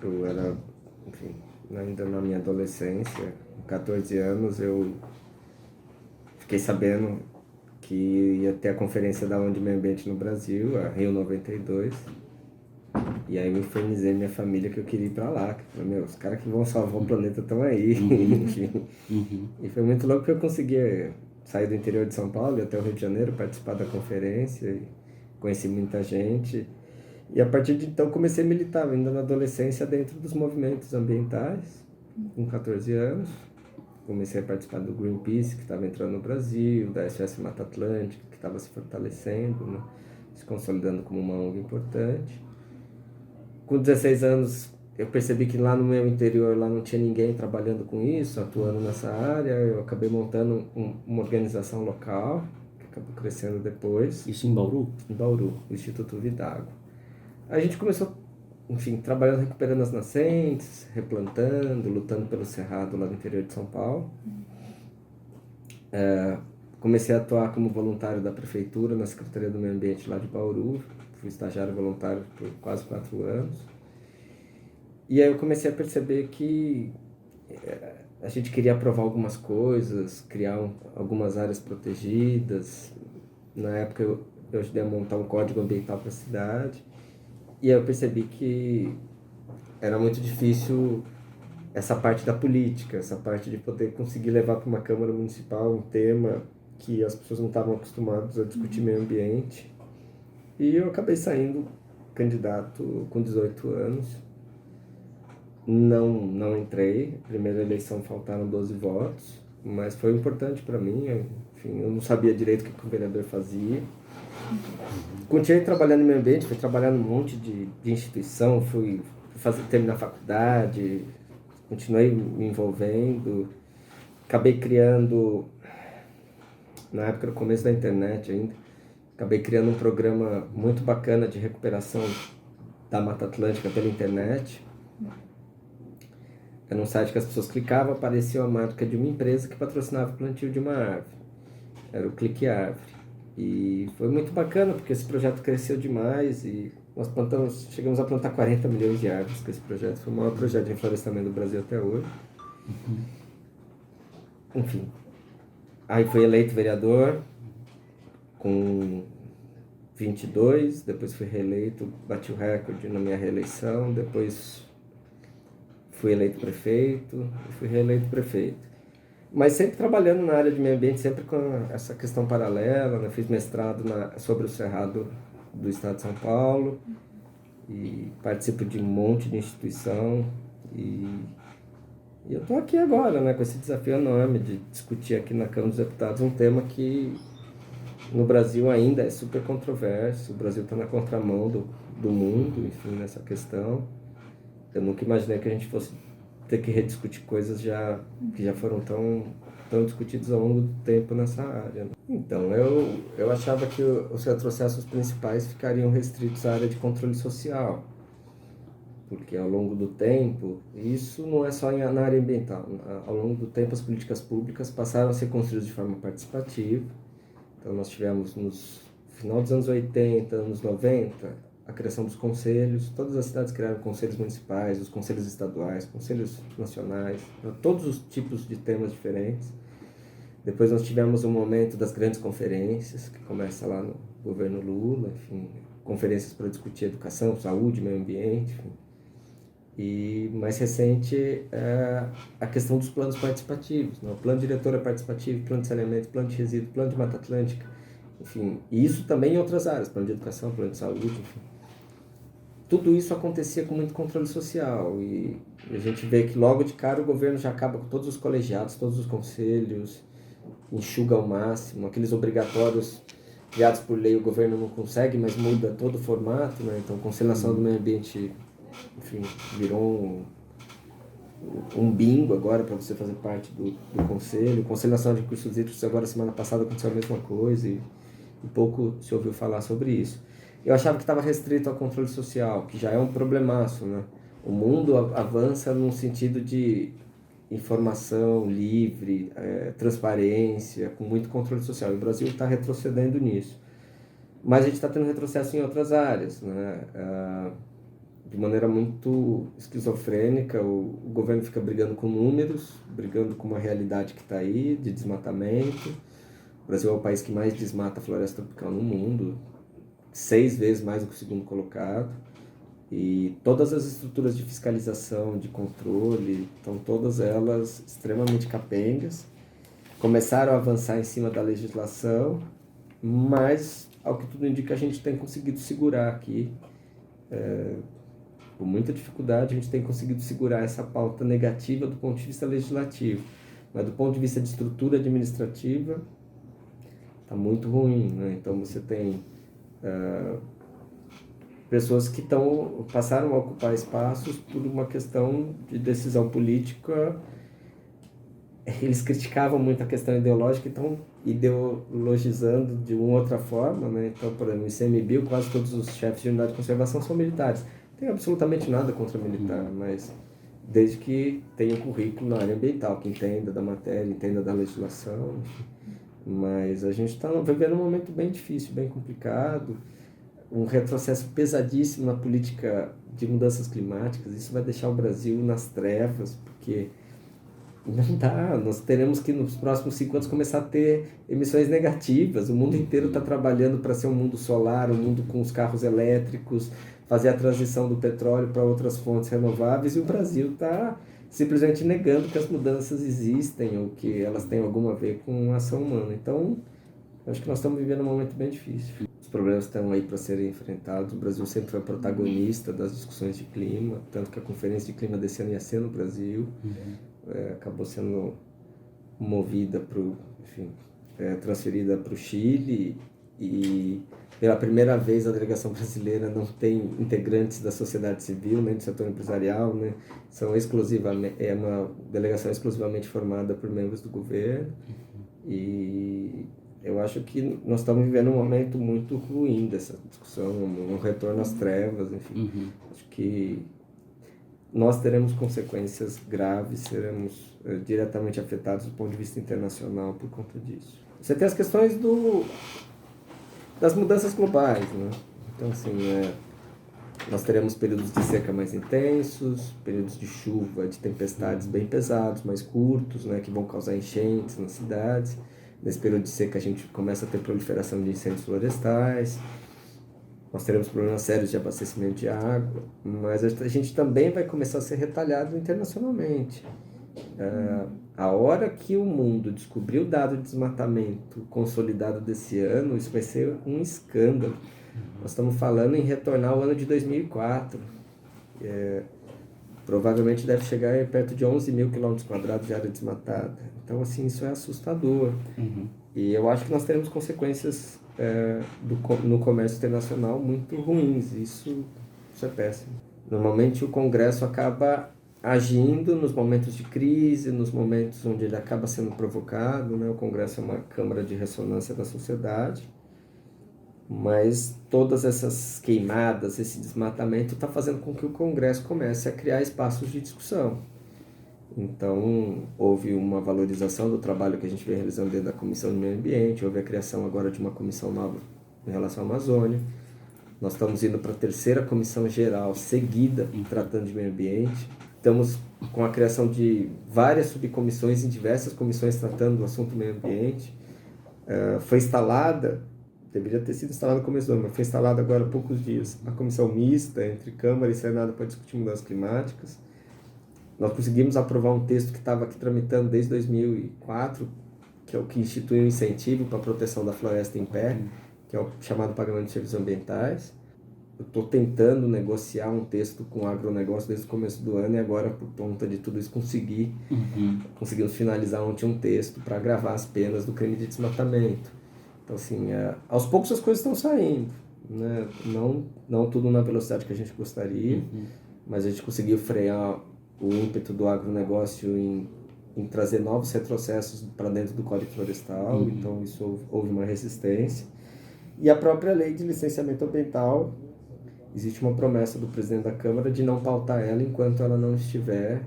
Eu era, enfim, ainda na minha adolescência, com 14 anos, eu fiquei sabendo que ia ter a conferência da ONU de Meio Ambiente no Brasil, a Rio 92. E aí eu infernizei minha família que eu queria ir pra lá. Que eu falei, os caras que vão salvar o planeta estão aí. Enfim. E foi muito louco que eu consegui sair do interior de São Paulo e até o Rio de Janeiro, participar da conferência. E conheci muita gente. E a partir de então comecei a militar, ainda na adolescência, dentro dos movimentos ambientais, com 14 anos. Comecei a participar do Greenpeace, que estava entrando no Brasil, da SOS Mata Atlântica, que estava se fortalecendo, né? Se consolidando como uma ONG importante. Com 16 anos, eu percebi que lá no meu interior lá não tinha ninguém trabalhando com isso, atuando nessa área. Eu acabei montando uma organização local, que acabou crescendo depois. Isso em Bauru? Em Bauru, o Instituto Vidago. A gente começou, enfim, trabalhando, recuperando as nascentes, replantando, lutando pelo cerrado lá no interior de São Paulo. Comecei a atuar como voluntário da prefeitura na Secretaria do Meio Ambiente lá de Bauru. Fui estagiário voluntário por quase 4 anos. E aí eu comecei a perceber que a gente queria aprovar algumas coisas, criar algumas áreas protegidas. Na época eu ajudei a montar um código ambiental para a cidade. E aí eu percebi que era muito difícil essa parte da política, essa parte de poder conseguir levar para uma Câmara Municipal um tema que as pessoas não estavam acostumadas a discutir meio ambiente. E eu acabei saindo candidato com 18 anos. Não entrei. Primeira eleição faltaram 12 votos, mas foi importante para mim. Enfim, eu não sabia direito o que o vereador fazia. Continuei trabalhando no meio ambiente, fui trabalhar num monte de instituição, fui terminar a faculdade, continuei me envolvendo. Acabei criando, na época, no começo da internet ainda, acabei criando um programa muito bacana de recuperação da Mata Atlântica pela internet. Era um site que as pessoas clicavam, aparecia a marca de uma empresa que patrocinava o plantio de uma árvore. Era o Clique Árvore. E foi muito bacana, porque esse projeto cresceu demais e nós chegamos a plantar 40 milhões de árvores com esse projeto. Foi o maior projeto de reflorestamento do Brasil até hoje. Enfim. Aí fui eleito vereador com 22, depois fui reeleito, bati o recorde na minha reeleição, depois fui eleito prefeito e fui reeleito prefeito. Mas sempre trabalhando na área de meio ambiente, sempre com essa questão paralela, né? Fiz mestrado sobre o Cerrado do Estado de São Paulo e participo de um monte de instituição e eu estou aqui agora, né, com esse desafio enorme de discutir aqui na Câmara dos Deputados um tema que no Brasil ainda é super controverso. O Brasil está na contramão do mundo, enfim, nessa questão. Eu nunca imaginei que a gente fosse ter que rediscutir coisas que já foram tão discutidas ao longo do tempo nessa área. Então, eu achava que os retrocessos principais ficariam restritos à área de controle social, porque ao longo do tempo, isso não é só na área ambiental, ao longo do tempo as políticas públicas passaram a ser construídas de forma participativa. Então nós tivemos no final dos anos 80, anos 90, a criação dos conselhos. Todas as cidades criaram conselhos municipais, os conselhos estaduais, conselhos nacionais, para todos os tipos de temas diferentes. Depois nós tivemos um momento das grandes conferências, que começa lá no governo Lula, enfim, conferências para discutir educação, saúde, meio ambiente, enfim. E mais recente é a questão dos planos participativos, né? O plano diretor é participativo, plano de saneamento, plano de resíduo, plano de Mata Atlântica, enfim, e isso também em outras áreas, plano de educação, plano de saúde, enfim. Tudo isso acontecia com muito controle social e a gente vê que logo de cara o governo já acaba com todos os colegiados, todos os conselhos, enxuga ao máximo, aqueles obrigatórios criados por lei o governo não consegue, mas muda todo o formato, né? Então, Conselho Nacional do Meio Ambiente, enfim, virou um bingo agora para você fazer parte do conselho. O Conselho Nacional de Recursos Hídricos, agora semana passada aconteceu a mesma coisa e pouco se ouviu falar sobre isso. Eu achava que estava restrito ao controle social, que já é um problemaço, né? O mundo avança num sentido de informação livre, transparência, com muito controle social. E o Brasil está retrocedendo nisso. Mas a gente está tendo retrocesso em outras áreas, né? de maneira muito esquizofrênica. O governo fica brigando com números, brigando com uma realidade que está aí, de desmatamento. O Brasil é o país que mais desmata a floresta tropical no mundo, 6 vezes mais do que o segundo colocado. E todas as estruturas de fiscalização, de controle, estão todas elas extremamente capengas. Começaram a avançar em cima da legislação, mas, ao que tudo indica, a gente tem conseguido segurar aqui. Com muita dificuldade, a gente tem conseguido segurar essa pauta negativa do ponto de vista legislativo. Mas do ponto de vista de estrutura administrativa, está muito ruim, né? Então você tem pessoas que passaram a ocupar espaços por uma questão de decisão política. Eles criticavam muito a questão ideológica, então ideologizando de uma outra forma, né? Então, por exemplo, no ICMBio, quase todos os chefes de unidade de conservação são militares. Não tem absolutamente nada contra militar, mas desde que tenha currículo na área ambiental, que entenda da matéria, entenda da legislação, enfim. Mas a gente está vivendo um momento bem difícil, bem complicado, um retrocesso pesadíssimo na política de mudanças climáticas. Isso vai deixar o Brasil nas trevas, porque não dá. Nós teremos que, nos próximos 5 anos, começar a ter emissões negativas. O mundo inteiro está trabalhando para ser um mundo solar, um mundo com os carros elétricos, fazer a transição do petróleo para outras fontes renováveis, e o Brasil está simplesmente negando que as mudanças existem ou que elas têm alguma a ver com a ação humana. Então, acho que nós estamos vivendo um momento bem difícil. Os problemas estão aí para serem enfrentados. O Brasil sempre foi protagonista das discussões de clima, tanto que a conferência de clima desse ano ia ser no Brasil. Acabou sendo movida transferida para o Chile, e pela primeira vez a delegação brasileira não tem integrantes da sociedade civil, nem do setor empresarial, né? É uma delegação exclusivamente formada por membros do governo. E eu acho que nós estamos vivendo um momento muito ruim dessa discussão, um retorno às trevas, enfim. Acho que nós teremos consequências graves, seremos diretamente afetados do ponto de vista internacional por conta disso. Você tem as questões das mudanças globais, né? Então, assim, nós teremos períodos de seca mais intensos, períodos de chuva, de tempestades bem pesados, mais curtos, né, que vão causar enchentes nas cidades. Nesse período de seca a gente começa a ter proliferação de incêndios florestais. Nós teremos problemas sérios de abastecimento de água, mas a gente também vai começar a ser retalhado internacionalmente. A hora que o mundo descobrir o dado de desmatamento consolidado desse ano, isso vai ser um escândalo. Nós estamos falando em retornar ao ano de 2004. Provavelmente deve chegar perto de 11 mil km² de área desmatada. Então, assim, isso é assustador. E eu acho que nós teremos consequências no comércio internacional muito ruins. Isso é péssimo. Normalmente o Congresso acaba agindo nos momentos de crise, nos momentos onde ele acaba sendo provocado, né? O Congresso é uma câmara de ressonância da sociedade, mas todas essas queimadas, esse desmatamento está fazendo com que o Congresso comece a criar espaços de discussão. Então, houve uma valorização do trabalho que a gente vem realizando dentro da Comissão do Meio Ambiente, houve a criação agora de uma comissão nova em relação à Amazônia. Nós estamos indo para a 3ª comissão geral seguida tratando de meio ambiente. Estamos com a criação de várias subcomissões em diversas comissões tratando do assunto meio ambiente. Foi instalada, deveria ter sido instalada no começo do ano, mas foi instalada agora há poucos dias, a comissão mista entre Câmara e Senado para discutir mudanças climáticas. Nós conseguimos aprovar um texto que estava aqui tramitando desde 2004, que é o que institui um incentivo para a proteção da floresta em pé, que é o chamado pagamento de serviços ambientais. Eu estou tentando negociar um texto com o agronegócio desde o começo do ano, e agora, por conta de tudo isso, conseguimos finalizar ontem um texto para agravar as penas do crime de desmatamento. Então, assim, aos poucos as coisas estão saindo, né? Não tudo na velocidade que a gente gostaria, mas a gente conseguiu frear o ímpeto do agronegócio em trazer novos retrocessos para dentro do Código Florestal. Então isso houve uma resistência. E a própria lei de licenciamento ambiental, existe uma promessa do presidente da Câmara de não pautar ela enquanto ela não estiver,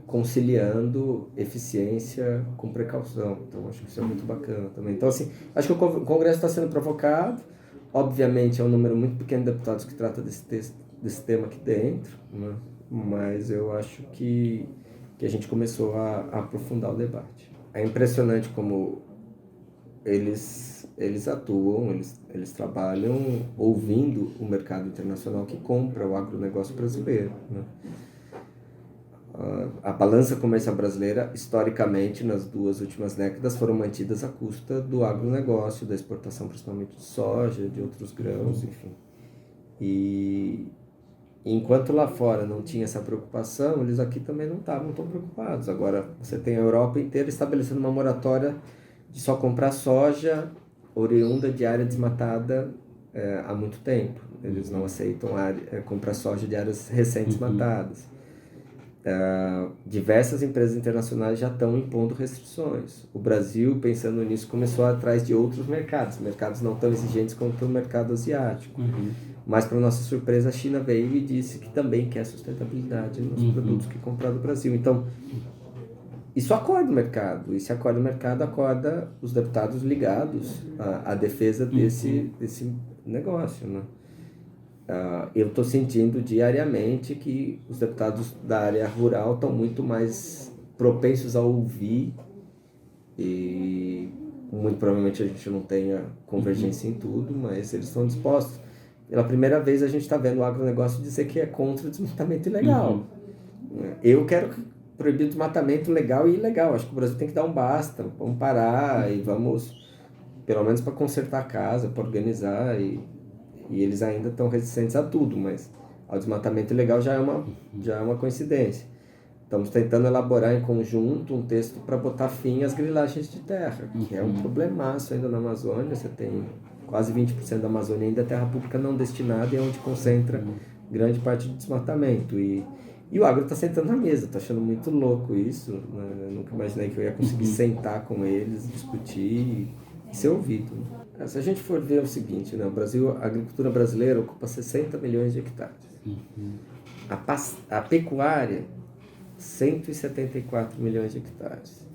conciliando eficiência com precaução. Então acho que isso é muito bacana também. Então, assim, acho que o Congresso está sendo provocado, Obviamente é um número muito pequeno de deputados que trata desse tema aqui dentro, né? Mas eu acho que a gente começou a aprofundar o debate. É impressionante como eles atuam, eles trabalham ouvindo o mercado internacional que compra o agronegócio brasileiro, né? A balança comercial brasileira, historicamente, nas 2 últimas décadas, foram mantidas à custa do agronegócio, da exportação principalmente de soja, de outros grãos, enfim. E enquanto lá fora não tinha essa preocupação, eles aqui também não estavam tão preocupados. Agora, você tem a Europa inteira estabelecendo uma moratória de só comprar soja oriunda de área desmatada há muito tempo. Eles não aceitam comprar soja de áreas recentes matadas. Diversas empresas internacionais já estão impondo restrições. O Brasil, pensando nisso, começou atrás de outros mercados não tão exigentes quanto o mercado asiático. Mas, para nossa surpresa, a China veio e disse que também quer sustentabilidade nos produtos que comprar do Brasil. Então, isso acorda o mercado. E se acorda o mercado, acorda os deputados ligados à defesa desse negócio, né? Eu estou sentindo diariamente que os deputados da área rural estão muito mais propensos a ouvir, e muito provavelmente a gente não tenha convergência em tudo, mas eles estão dispostos. Pela primeira vez a gente está vendo o agronegócio dizer que é contra o desmatamento ilegal. Eu quero proibir o desmatamento legal e ilegal. Acho que o Brasil tem que dar um basta, vamos parar e vamos, pelo menos para consertar a casa, para organizar, e eles ainda estão resistentes a tudo, mas ao desmatamento ilegal já é uma coincidência. Estamos tentando elaborar em conjunto um texto para botar fim às grilagens de terra, que é um problemaço ainda na Amazônia. Você tem quase 20% da Amazônia ainda terra pública não destinada, e é onde concentra grande parte do desmatamento. E o agro está sentando na mesa, estou achando muito louco isso, né? Eu nunca imaginei que eu ia conseguir sentar com eles, discutir e ser ouvido. Se a gente for ver o seguinte, né? O Brasil, a agricultura brasileira ocupa 60 milhões de hectares. A pecuária, 174 milhões de hectares.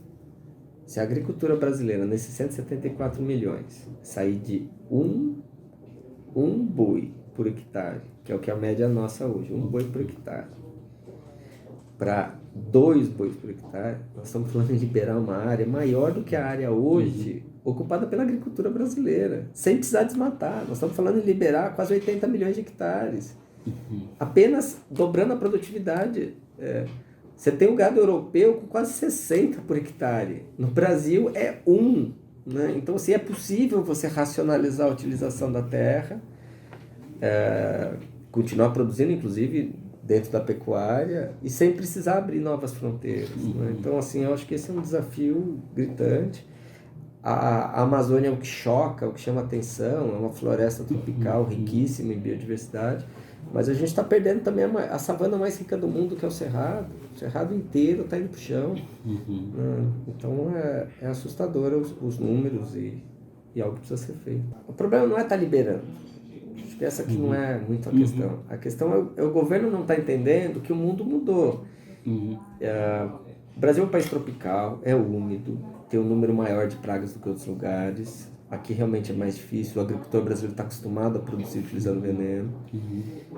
Se a agricultura brasileira, nesses 174 milhões, sair de um boi por hectare, que é o que é a média nossa hoje, 1 boi por hectare, para 2 bois por hectare, nós estamos falando em liberar uma área maior do que a área hoje ocupada pela agricultura brasileira, sem precisar desmatar. Nós estamos falando em liberar quase 80 milhões de hectares, apenas dobrando a produtividade. Você tem o gado europeu com quase 60 por hectare. No Brasil é 1. Né? Então, assim, é possível você racionalizar a utilização da terra, continuar produzindo, inclusive, dentro da pecuária, e sem precisar abrir novas fronteiras. Né? Então, assim, eu acho que esse é um desafio gritante. A Amazônia é o que choca, o que chama atenção, é uma floresta tropical riquíssima em biodiversidade, mas a gente está perdendo também a savana mais rica do mundo, que é o Cerrado. O Cerrado inteiro está indo para o chão. Então é assustador os números, e algo precisa ser feito. O problema não é estar liberando. Acho que essa aqui não é muito a questão. A questão é o governo não está entendendo que o mundo mudou. O Brasil é um país tropical, é úmido, tem um número maior de pragas do que outros lugares. Aqui realmente é mais difícil, o agricultor brasileiro está acostumado a produzir utilizando veneno.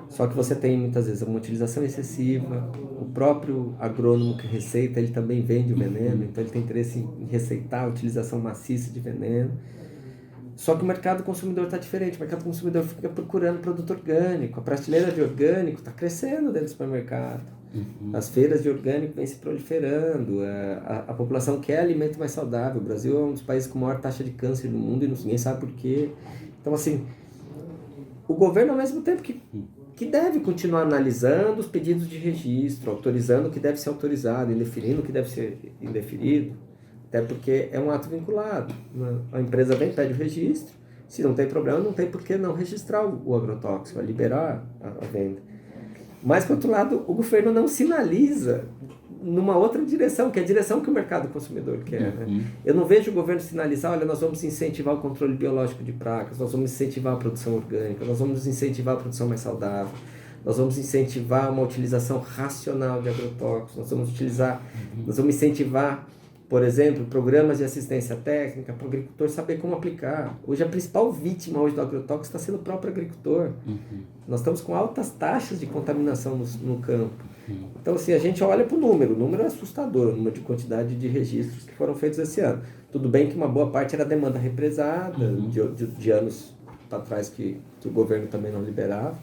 Só que você tem muitas vezes uma utilização excessiva, o próprio agrônomo que receita, ele também vende o veneno, então ele tem interesse em receitar a utilização maciça de veneno. Só que o mercado consumidor está diferente, o mercado consumidor fica procurando produto orgânico, a prateleira de orgânico está crescendo dentro do supermercado. As feiras de orgânico vêm se proliferando, a população quer alimento mais saudável. O Brasil é um dos países com maior taxa de câncer do mundo e ninguém sabe por quê. Então, assim, o governo, ao mesmo tempo que deve continuar analisando os pedidos de registro, autorizando o que deve ser autorizado, indeferindo o que deve ser indeferido, até porque é um ato vinculado. Né? A empresa vem, pede o registro, se não tem problema, não tem por que não registrar o agrotóxico, liberar a venda. Mas, por outro lado, o governo não sinaliza numa outra direção, que é a direção que o mercado consumidor quer. Né? Eu não vejo o governo sinalizar, olha, nós vamos incentivar o controle biológico de pragas, nós vamos incentivar a produção orgânica, nós vamos incentivar a produção mais saudável, nós vamos incentivar uma utilização racional de agrotóxicos, nós vamos incentivar por exemplo, programas de assistência técnica para o agricultor saber como aplicar. Hoje a principal vítima hoje do agrotóxico está sendo o próprio agricultor. Nós estamos com altas taxas de contaminação no campo. Então, assim, a gente olha para o número é assustador, o número de quantidade de registros que foram feitos esse ano. Tudo bem que uma boa parte era demanda represada, de anos para trás que o governo também não liberava.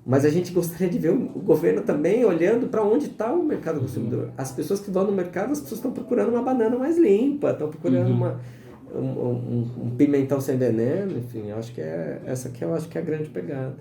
Mas a gente gostaria de ver o governo também olhando para onde está o mercado consumidor. As pessoas que vão no mercado, as pessoas estão procurando uma banana mais limpa, estão procurando um pimentão sem veneno, enfim, eu acho que essa que eu acho que é a grande pegada.